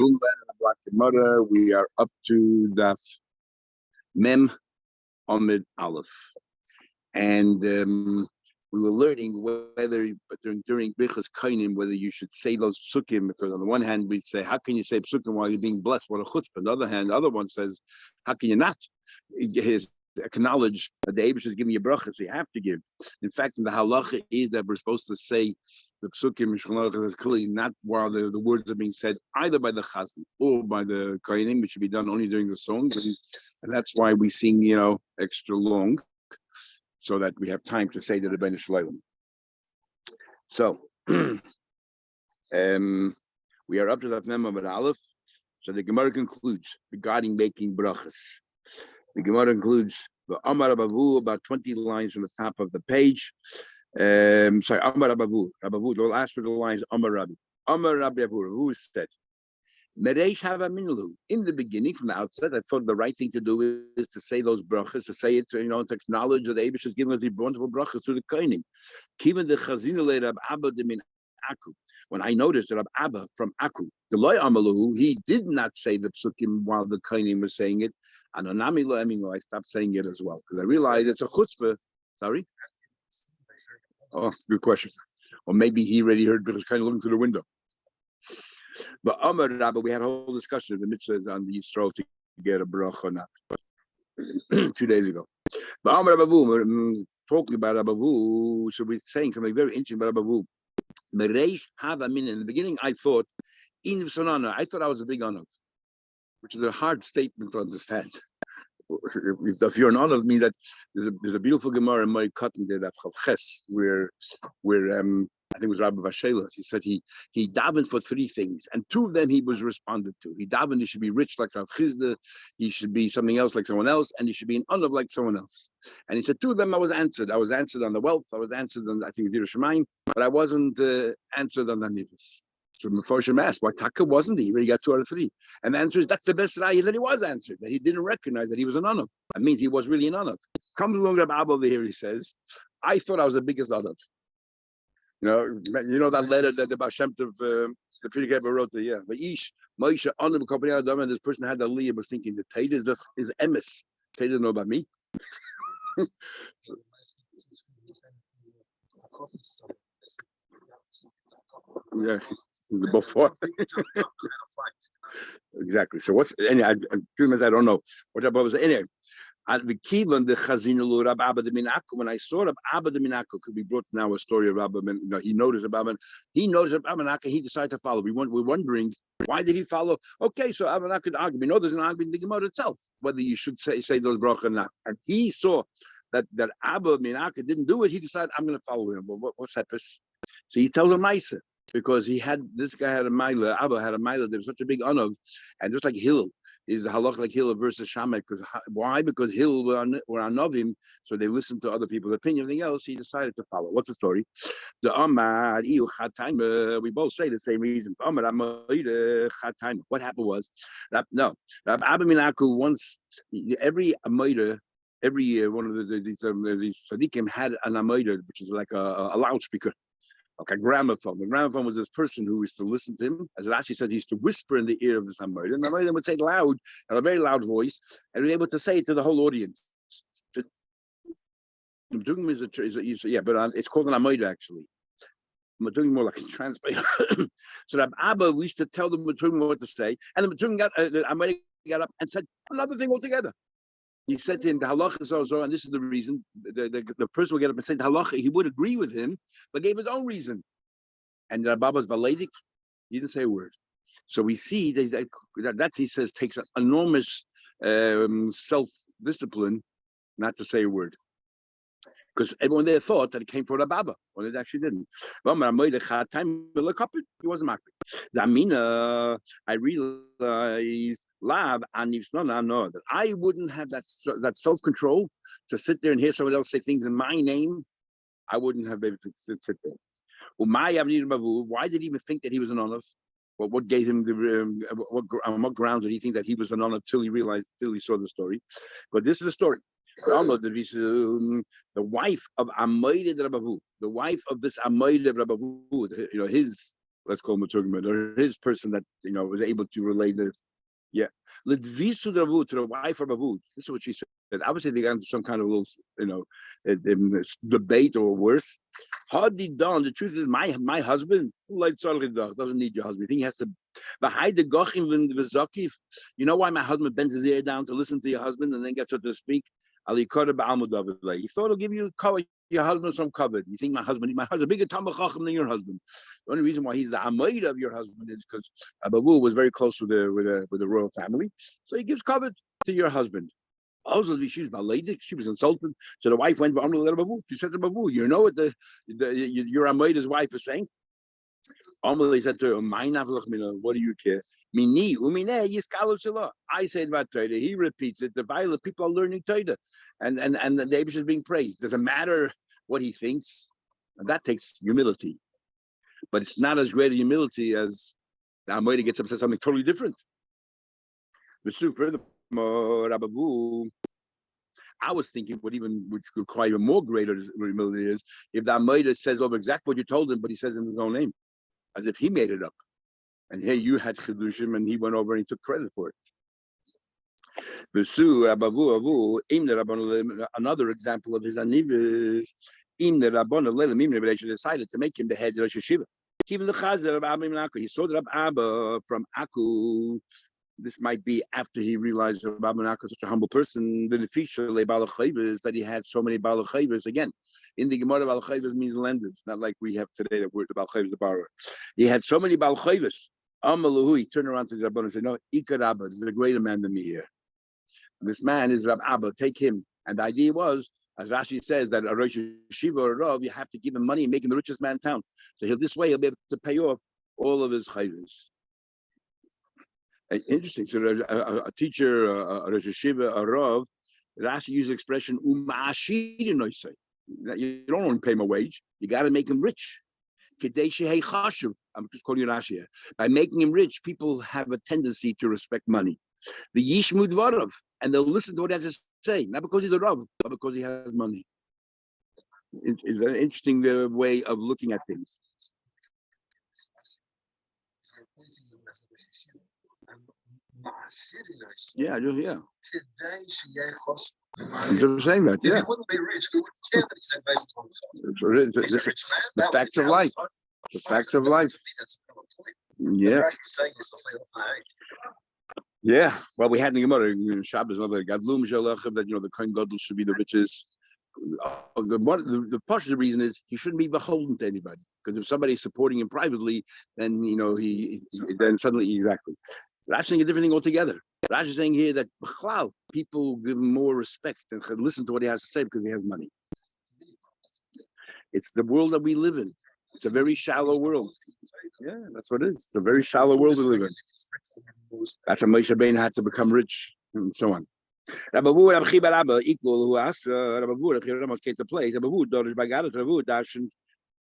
We are up to Daf Mem Amid Aleph, and we were learning whether during Birchas Kainim whether you should say those psukim, because on the one hand we say, how can you say psukim while you're being blessed? What a chutzpah. On the other hand, the other one says, how can you not acknowledge that the Eibush is giving you bracha, so you have to give. In fact, in the halacha is that we're supposed to say the psukim is clearly not while the words are being said either by the chazan or by the kainim, which should be done only during the song, and that's why we sing, extra long, so that we have time to say the Rebbeinu Shleilim. So we are up to the Mem of Aleph. So the Gemara concludes regarding making brachas. The Gemara includes the Amar Abavu, about 20 lines from the top of the page. Amar Abavu, the last of the lines, Amar Rabbi. Amar Rabbi Abavu, who said, Mereish hava minlu. In the beginning, from the outset, I thought the right thing to do is to say those brachas, to say it, to acknowledge that the Eibush is giving us the wonderful brachas through the kohenim. Kiven the chazina le Rab Abba de min Aku. When I noticed that Rab Abba from Aku, the loy amalahu, he did not say the psukim while the kohenim was saying it. And Anami lo emino, I stopped saying it as well because I realized it's a chutzpah. Sorry. Oh, good question. Or maybe he already heard because kind of looking through the window. But Amar Rabba, we had a whole discussion of the mitzvahs on the Yisro to get a bracha or not 2 days ago. But Amar Rabba, talking about Rabba, so we're saying something very interesting about Rabba. Mereish hava min. In the beginning, I thought I thought I was a big honor, which is a hard statement to understand. If you're an honor, it means that there's a beautiful Gemara in my cotton there that Ches, where I think it was Rabbi Vashela. He said he davened for 3 things, and 2 of them he was responded to. He davened he should be rich like Rav Chizda, he should be something else like someone else, and he should be an honor like someone else. And he said 2 of them I was answered. I was answered on the wealth. I was answered on, I think, Yerushalayim, but I wasn't answered on the nivus. So Mephoshim asked, why Taka wasn't he? He got 2 out of 3. And the answer is that's the best raya that he was answered, that he didn't recognize that he was an honor. That means he was really an honor. Comes along Rabbi Abba over here, he says, I thought I was the biggest honor. You know that letter that the Baal Shem Tov, the Frierdiker Rebbe wrote there, yeah. But Ish, Moshe, honor, and this person had the Aliyah, was thinking the Tate is emes. Tate doesn't know about me. So, yeah. Before. Exactly. So what's anyway? I don't know what Rabbi was anyway. The Chazina Rab Abba de Minaku. When I saw Rab Abba de Minaku, could be brought now a story of Rabba. He noticed Abba. He noticed Abba Minaku. He decided to follow. We're wondering why did he follow? Okay, so Abba Minaku could argue. We know there's an argument in the Gemara itself whether you should say those bracha or not. And he saw that Abba Minaku didn't do it. He decided I'm going to follow him. Well, what's that? So he tells him Maisa. Because this guy had a mila, Abba had a mila, there was such a big honor, and just like Hill is the halach like Hill versus Shammai. Because why? Because Hill were anovim, so they listened to other people's opinion. Everything else, he decided to follow. What's the story? The Amar we both say the same reason. Amar What happened was Abba Minaku once every one of these tzaddikim had an amoida, which is like a loudspeaker. Like a gramophone. The gramophone was this person who used to listen to him. As it actually says, he used to whisper in the ear of the Samaritan. And the Samaritan would say it loud, in a very loud voice, and be able to say it to the whole audience. So, but it's called an Amoida actually. Matugim more like a translator. So that Abba, we used to tell the Matugim what to say, and the Matugim got up and said another thing altogether. He said to him, the halacha so, and this is the reason. The person will get up and say the halacha. He would agree with him, but gave his own reason. And Baba's Baladik, he didn't say a word. So we see that he says takes an enormous self-discipline not to say a word. Because everyone there thought that it came from the Baba, when it actually didn't. He wasn't marking. I realized that I wouldn't have that self-control to sit there and hear someone else say things in my name. I wouldn't have been able to sit there. Why did he even think that he was an honor? What gave him on what grounds did he think that he was an honor till he saw the story? But this is the story. The wife of Amoyed Rabavu, the wife of this Amoyed Rabavu, his let's call him a Turkmen, or his person that was able to relate this. Yeah, Lidvisu Ravu to the wife of Abu. This is what she said. Obviously, they got into some kind of little, debate or worse. Hardly done. The truth is, my husband doesn't need your husband. I think he has to. Behind the gochim v'zakif. You know why my husband bends his ear down to listen to your husband and then gets her to speak? You thought it'll give you cover. Your husband some covered. You think my husband bigger Talmid Chacham than your husband. The only reason why he's the Amayid of your husband is because Abavu was very close with the royal family, so he gives cover to your husband. Also, she was insulted. So the wife went to Babu. She said to Babu, you know what your Amayid's wife is saying? Amalei said to her, what do you care? I say about Torah. He repeats it. The violet people are learning Torah. And the Davish is being praised. Doesn't matter what he thinks. And that takes humility. But it's not as great a humility as the Amayda gets upset something totally different. Furthermore, I was thinking which could require even more greater humility is if the Amayda says over exactly what you told him, but he says in his own name, as if he made it up. And here you had Chidushim and he went over and he took credit for it. Another example of his aniv is they decided to make him the head of Rosh Hashiva. Even the Chazer of He saw the Rab Abba from Aku. This might be after he realized Rab Abba was such a humble person. The feature is that he had so many balachayvas. Again, in the Gemara, balachayvas means lenders, not like we have today that word the balachayvas the borrower. He had so many balachayvas. Amalahu, he turned around to his Rabban and said, "No, Ikar Abba, there's a greater man than me here. This man is Rab Abba. Take him." And the idea was, as Rashi says, that a Rosh Yeshiva or a Rav, you have to give him money and make him the richest man in town. So he'll be able to pay off all of his chayvas. Interesting. So a teacher, a Rosh Yeshiva, a Rav, Rashi uses the expression "uma'ashir." You don't only pay him a wage; you got to make him rich. I'm just quoting Rashi here. By making him rich, people have a tendency to respect money. The Yishmud Varav, and they'll listen to what he has to say, not because he's a Rav, but because he has money. It's an interesting way of looking at things. Yeah, yeah. I'm just saying that, yeah. If he wouldn't be rich, we wouldn't care that he's invasive. He's a rich man. The facts of life. The facts of life. Yeah. Yeah. Well, we had in the Gemara, Shabbos, another Gadlum Shalachim, that the Kohen Gadol should be the richest. The partial reason is he shouldn't be beholden to anybody. Because if somebody's supporting him privately, then then suddenly exactly. Rashi saying a different thing altogether. Rashi is saying here that people give him more respect and listen to what he has to say because he has money. It's the world that we live in. It's a very shallow world. Yeah, that's what it is. It's a very shallow world we live in. That's why Moshe Rabbeinu had to become rich and so on. Equal who asked came to play.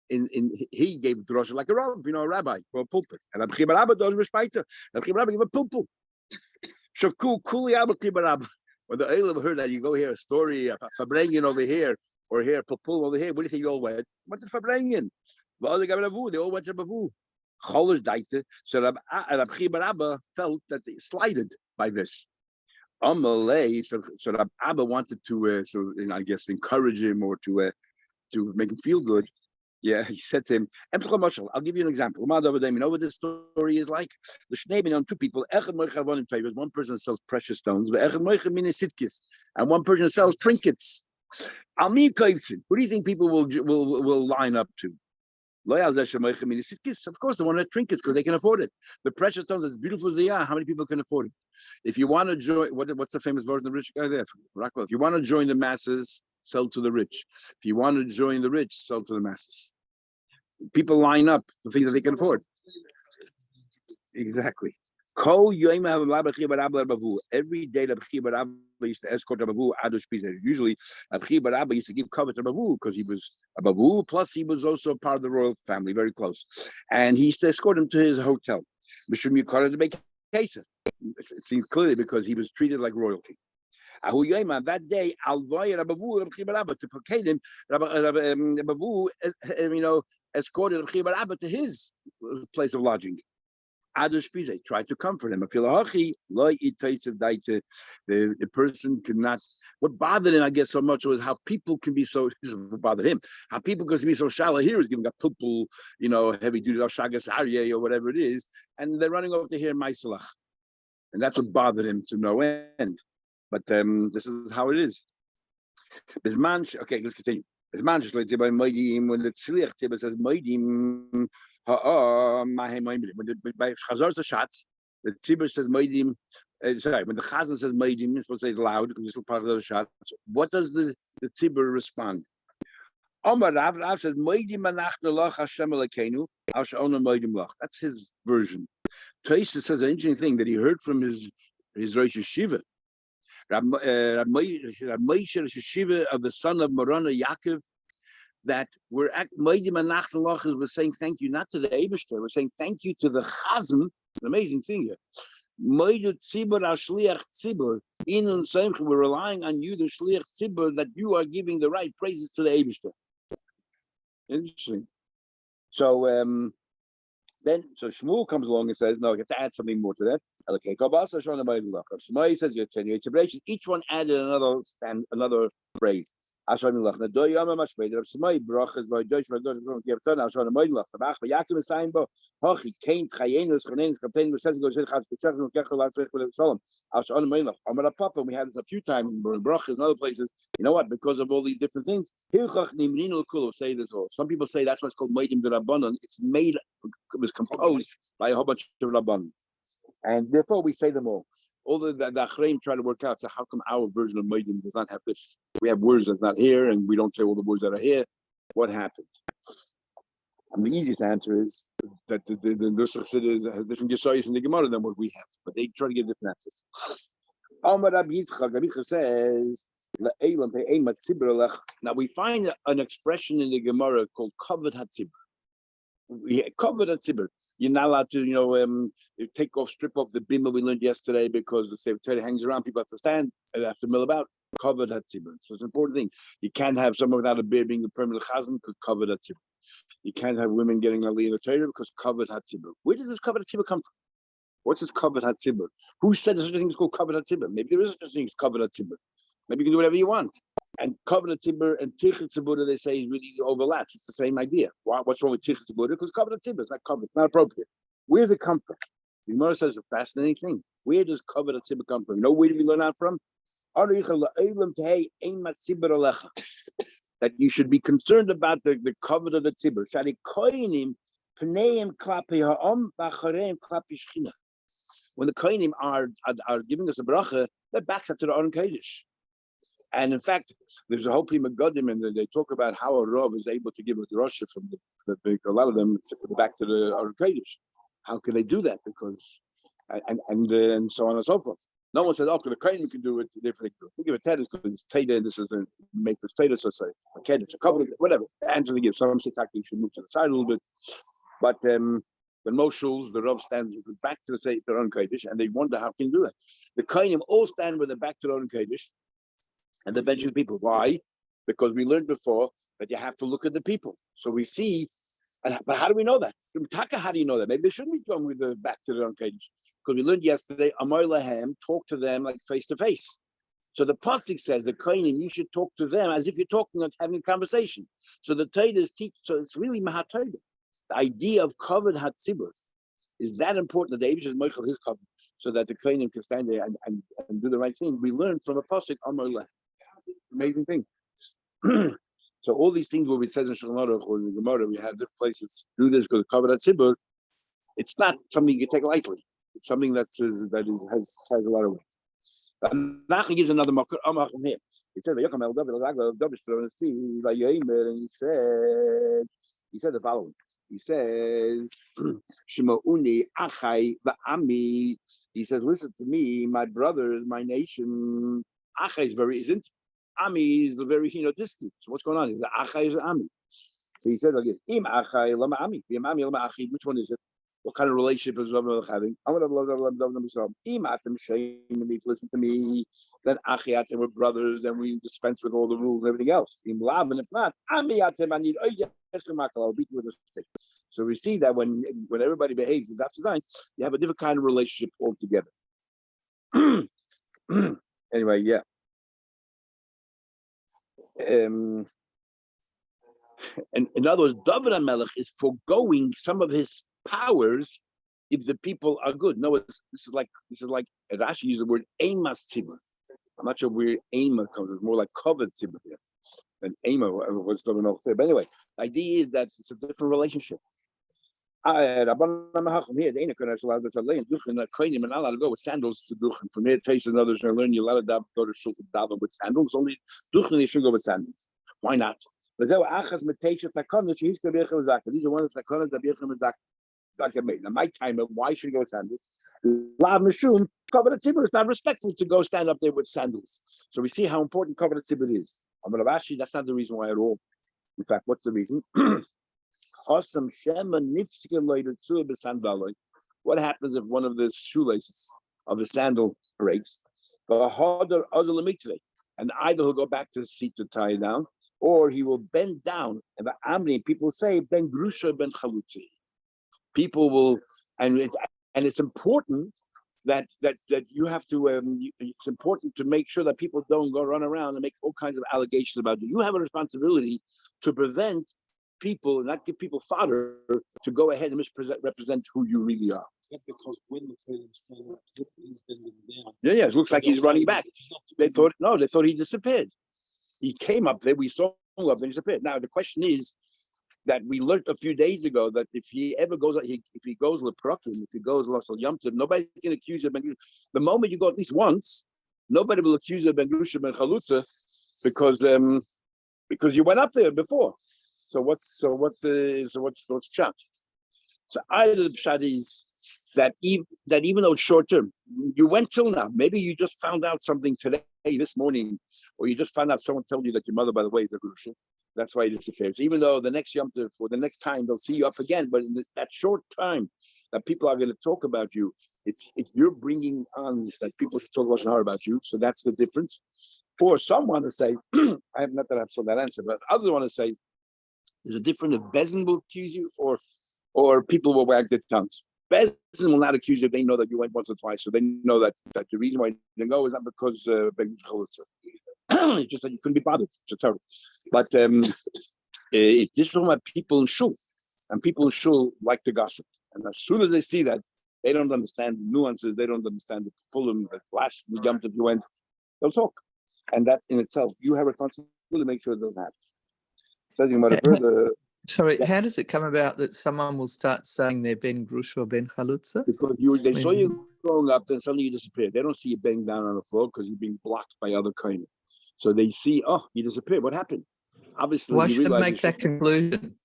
He gave it to Rosh like a rabbi for a pulpit. And Rabbi Rabba does respect her. Rabbi Rabba gave a pulpit. When the Eilim heard that you go here a story, Fabrengen over here, or here Pulpul over here, what do you think you all went? Went to Fabrengen. They all went to Bavu. So Rabbi Rabba felt that they slighted by this. So Rabbi Abba wanted to, I guess, encourage him or to make him feel good. Yeah, he said to him, I'll give you an example. You know what this story is like? The Shnei on two people, one person sells precious stones, and one person sells trinkets. Who do you think people will line up to? Of course, they want to trinkets because they can afford it. The precious stones, as beautiful as they are, how many people can afford it? If you want to join, what's the famous verse of the rich guy there? Rockwell. If you want to join the masses, sell to the rich. If you want to join the rich, sell to the masses. People line up for things that they can afford. Exactly. Every day, Rabbi used to escort Rabbi Adosh Pizar. Usually, Rabbi used to give cover to Rabbi because he was a Babu, plus he was also part of the royal family, very close. And he used to escort him to his hotel. It seems clearly because he was treated like royalty. That day, to placate him, escorted Rabbi Chia bar Abba to his place of lodging. Others tried to comfort him. The person could not. What bothered him, I guess, so much was how people can be so. This is what bothered him. How people could be so shallow. Here is giving a pupil, heavy duty shagas aryeh or whatever it is, and they're running over to hear Maisalach, and that's what bothered him to no end. But this is how it is. Okay, let's continue. When the tzliach says moedim. By Chazar the shots, the Tzibur says Moedim. Sorry, when the Chazan says Moedim, it's supposed to say it loud because it's part of the shots. What does the Tzibur respond? Omar Rav says Moedim Manachnu Lach Hashem Elokeinu Al She'onu Moedim Lach. That's his version. Tosis says an interesting thing that he heard from his Rosh Yeshiva, Rab Moshe Rosh Yeshiva of the son of Morana Yaakov, that we're saying thank you not to the Eibishter, we're saying thank you to the Chazan. An amazing thing here. We're relying on you, the Shliach Tzibur, that you are giving the right praises to the Eibishter. Interesting. So so Shmuel comes along and says, no, you have to add something more to that. Shmuel says, each one added another phrase. When the we had this a few times in brachas and other places. You know what? Because of all these different things, say this all. Some people say that's what's called Moedim de Rabbanon. It was composed by a whole bunch of Rabbanon, and therefore we say them all. All the Achreim try to work out, so how come our version of Moedim does not have this? We have words that's not here, and we don't say all the words that are here. What happened? And the easiest answer is that the Nusach has different Yeshayis in the Gemara than what we have, but they try to give different answers. Rabbi Yitzchak says, now we find an expression in the Gemara called Kavod HaTzibur. Kavod HaTzibur. You're not allowed to, strip off the bima we learned yesterday because the Sefer Torah hangs around. People have to stand and have to mill about. Kavod HaTzibur. So it's an important thing. You can't have someone without a beard being a permanent chazan because Kavod HaTzibur. You can't have women getting aliyah in the Torah because Kavod HaTzibur. Where does this Kavod HaTzibur come from? What's this Kavod HaTzibur? Who said there's such a thing as called Kavod HaTzibur? Maybe there is such a thing as Kavod HaTzibur. Maybe you can do whatever you want. And Kavod HaTzibur and Tichet Tzibur, they say, really overlaps. It's the same idea. What's wrong with Tichet Tzibur? Because Kavod HaTzibur is not covered. It's not appropriate. Where does it come from? The Gemara says a fascinating thing. Where does Kavod HaTzibur come from? Where do we learn that from? That you should be concerned about the Kavod of the Tzibur. When the Kohanim are giving us a bracha, their backs up to the Aron Kodesh. And in fact, there's a whole Prima Godim, and they talk about how a Rav is able to give a drasha from a lot of them back to the Aron Kodesh. How can they do that? Because and so on and so forth. No one says, okay, the Kohanim can do it. Therefore, they can do it. Think of a Ted because it's Teda, and this is a make this Teda, so say a Kedus, a covenant, whatever. The answer they give. Some say you should move to the side a little bit, but when most shuls, the Rav stands with the back to their own Kodesh, and they wonder how can you do that. The Kohanim all stand with the back to their own Kodesh, and the bench people. Why? Because we learned before that you have to look at the people. So we see, but how do we know that? How do you know that? Maybe they shouldn't be going with the back to their own Kodesh. Because we learned yesterday, Amar Lahem, talk to them like face to face. So the pasuk says, the Kohanim, you should talk to them as if you're talking, like having a conversation. So the Torahs teach, so it's really Mahat Torah. The idea of Kavod HaTzibur is that important that the Eibush is Meichel his Kavod, so that the Kohanim can stand there and do the right thing. We learn from a pasuk, Amar Lahem. Amazing thing. So all these things where it says in Shulchan Aruch or in the Gemara, we have different places do this because Kavod HaTzibur, it's not something you can take lightly. It's something has a lot of weight. Nachman gives another makar from here. He said, and he said the following. He says, Shema'uni achai va'ami. He says, listen to me, my brothers, my nation. Achai is very isn't. Ami is the very distant. So what's going on? Is the achai is Ami? So he says like this: Im achai lama Ami, Im Ami lama achi. Which one is it? What kind of relationship is Rav Melech having? Listen to me. Then Achiatim were brothers, and we dispense with all the rules and everything else. And if not, I'll beat you with a stick. So we see that when everybody behaves in that design, you have a different kind of relationship altogether. Anyway, yeah. And in other words, David HaMelech is foregoing some of his powers if the people are good. No, this is like Rashi used the word Eimas Tzibur. I'm not sure where Eima comes. It's more like covered Tzibur here than Eima was David HaMelech. But anyway, the idea is that it's a different relationship. Here, the Ena Kodesh allowed us to lay in Duchen, Koinim, and allowed to go with sandals to Duchen. From here, Taste and others are learning you're allowed to go to Shul to daven with sandals. Only Duchen, they should go with sandals. Why not? These are one of the takonas that Birchim Zaka made. Now, my time, why should he go with sandals? Lav Mishum, Covenant Tzibur, it's not respectful to go stand up there with sandals. So we see how important Covenant Tzibur is. Actually, that's not the reason why at all. In fact, what's the reason? What happens if one of the shoelaces of the sandal breaks? And either he'll go back to the seat to tie it down, or he will bend down. And the Amri, people say, Ben Grusha, Ben Chalutzi. People will, and it's important that you have to. It's important to make sure that people don't go run around and make all kinds of allegations about you. You have a responsibility to prevent people, not give people fodder to go ahead and misrepresent who you really are. That's because when the Kohen stand up, he's bending down. Yeah, it looks like he's running back. They thought he disappeared. He came up there, we saw him up there, he disappeared. Now the question is that we learned a few days ago that if he ever goes, if he goes leprokim, if he goes Lashal Yomtiv, nobody can accuse him. The moment you go at least once, nobody will accuse him Ben Grusha Ben Chalutza because you went up there before. So what's pshat? So either the pshat is that even though it's short term, you went till now. Maybe you just found out something today, this morning, or you just found out someone told you that your mother, by the way, is a grusha. That's why you disappeared. So even though the next Yom Tov or the next time they'll see you up again, but in that short time that people are going to talk about you, it's you're bringing on that people should talk lashon hara about you. So that's the difference. Or some want to say, I have not that I've saw that answer, but others want to say, is it different if Bezin will accuse you or people will wag their tongues? Bezin will not accuse you if they know that you went once or twice, so they know that the reason why you didn't go is not because it's just that you couldn't be bothered. It's terrible. But this is talking about people in shul, and people in shul like to gossip. And as soon as they see that, they don't understand the nuances, they don't understand the full the last Yom Tov you went, they'll talk. And that in itself, you have a responsibility to make sure it doesn't happen. Sorry, how does it come about that someone will start saying they're Ben Grusha or Ben Chalutza? Because they saw you growing up, then suddenly you disappeared. They don't see you banging down on the floor because you're being blocked by other kind. So they see, oh, you disappeared. What happened? Obviously, why should they make that conclusion?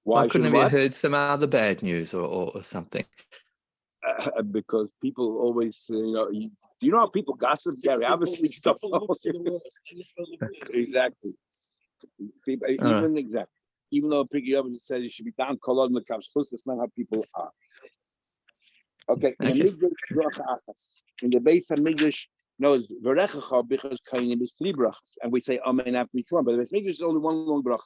Why couldn't have you heard some other bad news or something? Because people always, do you know how people gossip, Gary? Obviously, stuff. Exactly. Even though Piggy Evans says you should be down colored in the cups, that's not how people are. Okay. In the base of Migdash, knows Verechacha because Kainim is 3 brachas, and we say Amen after each one. But the base Migdash is only one long bracha.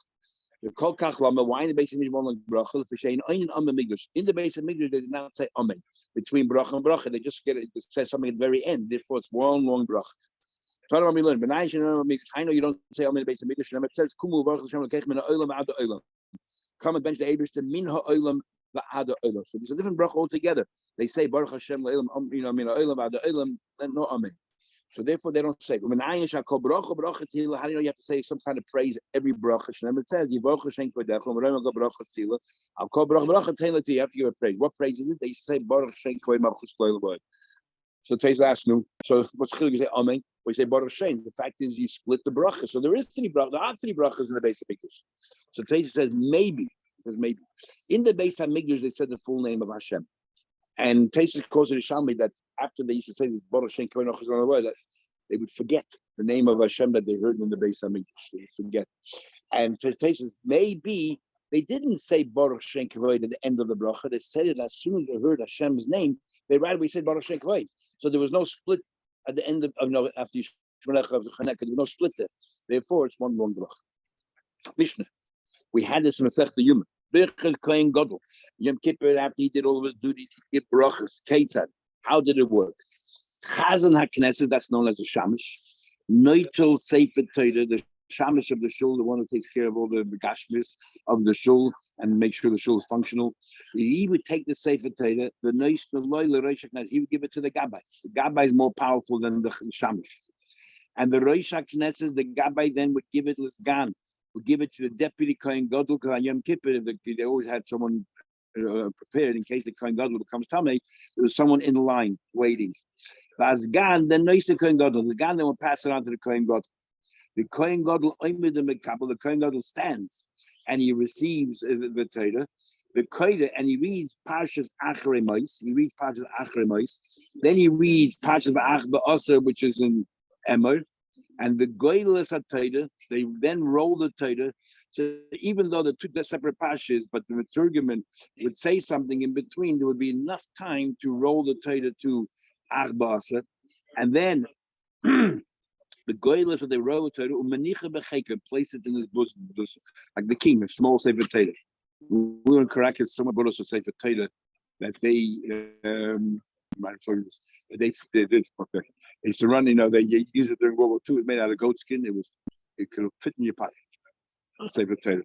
The Kol Kach Lama, why in the base of Migdash one long bracha? If we say Amen Migdash, in the base of Migdash they did not say Amen between bracha and bracha. They just get it. It says something at the very end. Therefore, it's one long bracha. I know you don't say Amen based on Mikdash. It says Kumu Baruch Hashem Lekech Min Ha'olam V'Ad Ha'olam. Come and bench the Eibush to Min Ha'olam V'Ad Ha'olam. So there's a different bracha altogether. They say Baruch Hashem Le'olam, Min Ha'olam V'Ad Ha'olam, and no Amen. So therefore they don't say. When I call bracha bracha tila, how do you know you have to say some kind of praise every bracha? It says Yivaruch Hashem Kodecha, V'Rayim Al Bracha Tzila. I'll call bracha bracha tila. You have to give a praise. What praise is it? They say Baruch Hashem Kodecha Malchus Loyal. So Teiz asked no. So what's chiluk? You say Amen. Or you say Baruch Hashem. The fact is you split the bracha. So there is 3 brachas. There are 3 brachas in the base of Mikdash. So Teiz says maybe. It says maybe. In the base of Mikdash they said the full name of Hashem. And Teiz calls it Shalmi that after they used to say this Baruch Hashem that they would forget the name of Hashem that they heard in the base of Mikdash. They would forget. And Teiz says maybe They didn't say Baruch Shem Kavod at the end of the bracha. They said it as soon as they heard Hashem's name. They right away said Baruch Shem Kavod. So there was no split at the end of no after Yishmael of the Chanekah. There was no split there. Therefore, it's one long bracha. Mishnah. We had this in Masechta Yuma. Birchas Kohen Gadol. Yom Kippur, after he did all of his duties, he gave brachas. Ketzad. How did it work? Chazan HaKnesset, that's known as the Shamish. Noitel Sefer Torah, the Shamish of the shul, the one who takes care of all the gashmis of the shul and make sure the shul is functional. He would take the Sefer Torah, the Noish, the Loy, Rosh HaKnesset, he would give it to the Gabbai. The Gabbai is more powerful than the Shamish. And the Rosh HaKnesset, the Gabbai then would give it to Sgan, would give it to the deputy Kohen Gadol, because on Yom Kippur, they always had someone prepared in case the Kohen Gadol becomes Tamei. There was someone in line waiting. Vazgan, then Noisa Kohen Gadol. The Gan then will pass it on to the Kohen Gadol. The Kohen Gadol oimed the Mekabel. The Kohen Gadol stands and he receives the Torah. The Kohen, and he reads Parshas Achrei Mos. He reads Parshas Achrei Mos. Then he reads Parshas V'ach Ba'aser, which is in Emor. And the Goylas Torah, they then roll the Torah. So even though the two separate pashas, but the Meturgiman would say something in between, there would be enough time to roll the Torah to Achbasa. And then the Goylas, they roll the Torah, Umanicha Becheka, place it in his bosom, like the king, a small Sefer Torah. We were in Caracas, someone brought us a Sefer Torah that they they used to run, they used it during World War II. It was made out of goat skin. It could fit in your pocket. Sefer Torah.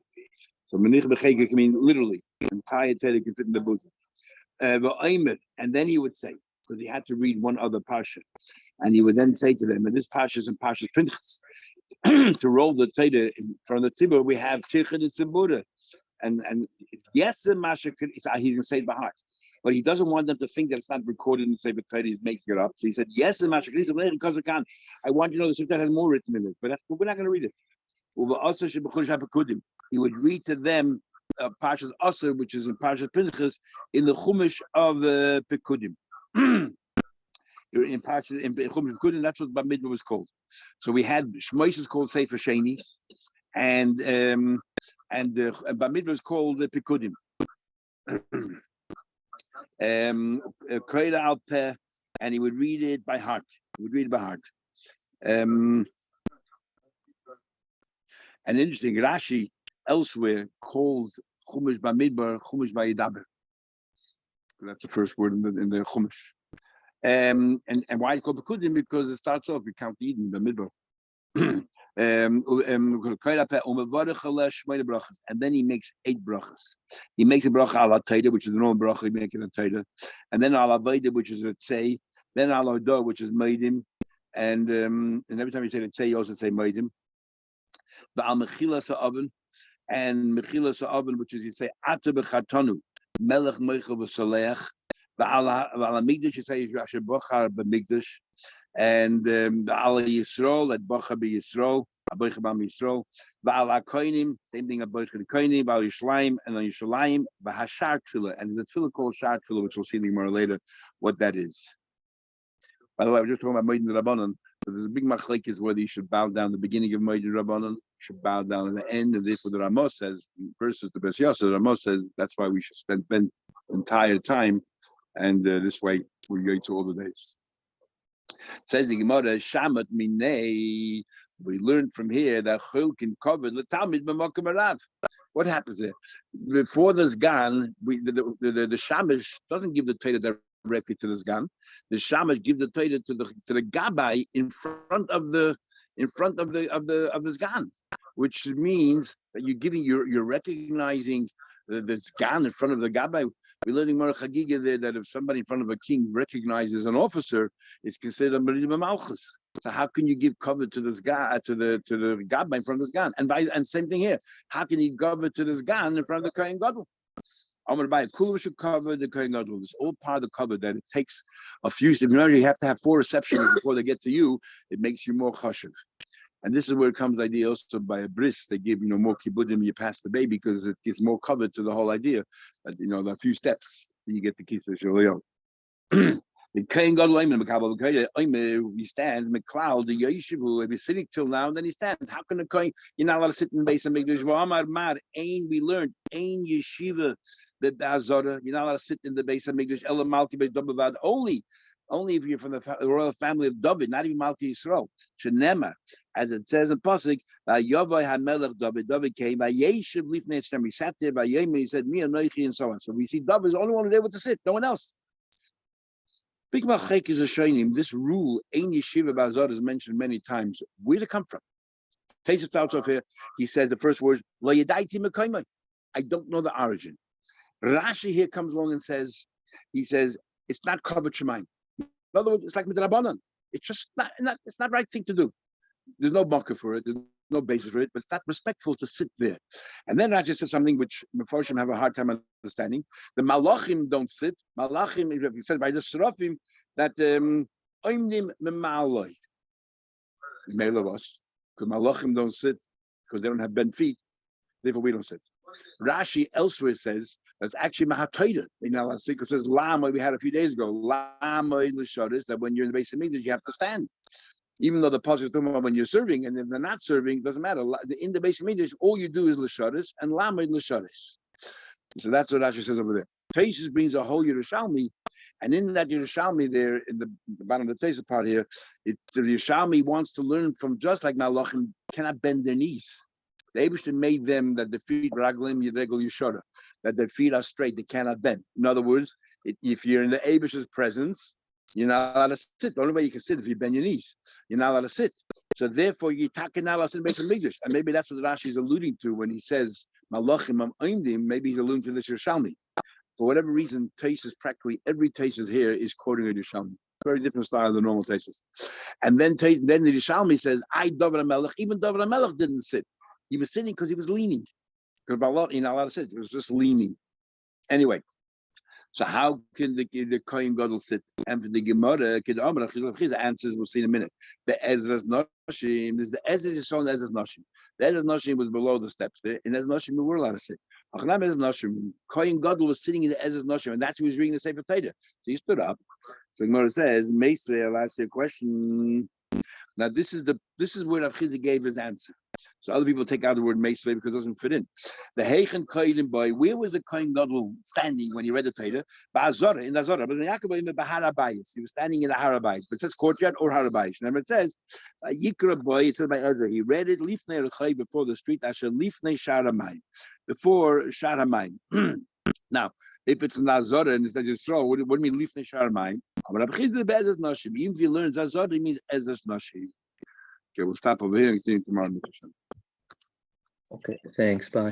So Menich Becheke can mean literally. The entire Torah can fit in the bosom. And then he would say, because he had to read one other parsha, and he would then say to them, and this parsha is in Parshas Pinchas, to roll the Torah from the Tzibur, we have Tirchad Tzibura. And it's yes, Masha, he's going to say it by heart. But he doesn't want them to think that it's not recorded in the Sefer Torah, he's making it up. So he said, yes, I want you to know the Sefer has more written in it, but we're not going to read it. He would read to them Parshas Aser, which is in Parshas Pinchas, in the Chumash of Pekudim. In Parshas in Chumash Pekudim, that's what Bar Mitzvah was called. So we had Shmois is called Sefer Sheni, and Bar Mitzvah is called Pekudim. Al Peh, and he would read it by heart. And interesting, Rashi elsewhere calls Chumash Bamidbar Chumash Bayidaber. That's the first word in the Chumash. And why it's called Pekudim? Because it starts off, we count Eden, Bamidbar. And then he makes 8 brachas. He makes a bracha ala Torah, which is the normal bracha he makes in a Torah, and then ala Vaida, which is a tzei, then ala Hodah, which is meidim, and every time you say the tzei, you also say meidim. The al mechilas ha'aven, and mechilas ha'aven, which is you say ata b'chatanu melech meichel v'saleach. The ala migdash, you say yasher bachar b'migdash. And the Allah Yisrael, at Bacha be Yisrael, Aboicha Bam Yisrael, Ba'ala Koinim, same thing at Aboicha Koinim, Ba'al Yishlayim, and on Yishlayim, Ba'hashar Tefillah, and the Tefillah called Shar Tefillah, which we'll see in the Gemara later, what that is. By the way, I was just talking about Moed Rabbanon, but there's a big machlekes whether you should bow down at the beginning of Moed Rabbanon, should bow down at the end, and therefore the Ramos says, versus the Bes Yosef, the Ramos says that's why we should spend the entire time, and this way we go to all the days. Says the Gemara, Shamat Minei. We learned from here that Chul can cover the Talmud b'makom harav. What happens there? Before the Sgan, the Shamash doesn't give the Torah directly to the Sgan. The Shamash gives the Torah to the Gabbai in front of the Sgan, which means that you're recognizing the Sgan in front of the Gabbai. We're learning more chagiga there that if somebody in front of a king recognizes an officer, it's considered a Merida Malchus. So how can you give cover to this guy to the Gabbai in front of this Gan? And same thing here. How can you cover to this Gan in front of the Kohen Gadol? Amar Bai, Kulu should cover the Kohen Gadol. It's all part of the cover that it takes a few steps. You have to have 4 receptions before they get to you. It makes you more chashuv. And this is where it comes the idea also by a bris. They give more kibudim, you pass the baby because it gives more cover to the whole idea. But the few steps so you get the kiss of Shalom. The Kain Gadol we stand, McLeod, the Yeshivu, we're sitting till now, and then he stands. How can the Kain, you're not allowed to sit in the base of Mikdash? We learned, Ain Yeshiva, the Azara, you're not allowed to sit in the base of Mikdash, Ela Malti Beis David, only if you're from the royal family of David, not even Malti Yisrael. Shenema, as it says in Pasuk, Yavai HaMelech David came, Yeshiv Lifnei Hashem, he sat there, he said, Mi Anoichi, and so on. So we see David is the only one who's able to sit, no one else. Big Machek is a shaynim. This rule, Ein Yeshiva B'Azar, is mentioned many times. Where does it come from? Taisa starts off here. He says the first words, Lo Yadaiti Mekayma. I don't know the origin. Rashi here comes along and says, it's not Kavod Shemaim. In other words, it's like Midrabanan. It's just not it's not the right thing to do. There's no bunker for it. There's no basis for it, but it's not respectful to sit there. And then Rashi says something which Mefarshim have a hard time understanding. The Malachim don't sit. Malachim, if you said by the Serafim, that Oimnim Memaloi. Mail of us, because Malachim don't sit because they don't have bent feet. Therefore, we don't sit. Rashi elsewhere says that's actually Mahatoida. Because it says Lama, we had a few days ago. Lama Lishodis, that when you're in the base of Mikdash, you have to stand. Even though the pasuk is talking about when you're serving, and if they're not serving, it doesn't matter. In the base of Mikdash, all you do is Lishodis and Lama Lishodis. So that's what Rashi says over there. Taisus brings a whole Yerushalmi, and in that Yerushalmi there, in the bottom of the Taisus part here, the Yerushalmi wants to learn from just like Malachim cannot bend their knees. The Eibishter made them that the feet raglim yedregel yishara, that their feet are straight, they cannot bend. In other words, if you're in the Eibishter's presence, you're not allowed to sit. The only way you can sit if you bend your knees. You're not allowed to sit. So therefore, you're talking now about sitting based on Mikdash, and maybe that's what Rashi is alluding to when he says Malachim am oimdim. Maybe he's alluding to this Yerushalmi. For whatever reason, Taisus, practically every Taisus here is quoting a Yerushalmi. Very different style than normal Taisus. And then the Yerushalmi says, I David HaMelech. Even David HaMelech didn't sit. He was sitting because he was leaning. Because Balot, you're not allowed to sit. It was just leaning. Anyway, so how can the Kohen Gadol sit? And for the Gemara, the answers we'll see in a minute. The Ezra's Noshim, there's the Ezra's Yisrael and Ezra's Noshim. The Ezra's Noshim was below the steps there. In Ezra's Noshim, we were allowed to sit. Achnam Ezra's Noshim, Kohen Gadol was sitting in the Ezra's Noshim, and that's who was reading the Sefer Torah. So he stood up. So the Gemara says, Meisrei, I'll ask you a question. Now this is where Rav Chizki gave his answer. So other people take out the word Meisvei because it doesn't fit in. The Heichen Kohen boy, where was the Kohen Gadol standing when he read the Torah? Ba'azara, in the Azara. But in Yaakov in the Baharabayis, he was standing in the Harabayis. But it says courtyard or Harabayis. Remember it says Yikra boy. It says by Ezra. He read it Lifnei Rechai before the street. Asher Lifnei Sharamayim, before Sharamayim. Now, if it's Nazara and it says Yisrael, what do you mean Lifnei Sharamayim? Even if you learn Zazara, it means Ezras Nashim. Okay, we'll stop over here and continue tomorrow. Okay, thanks. Bye.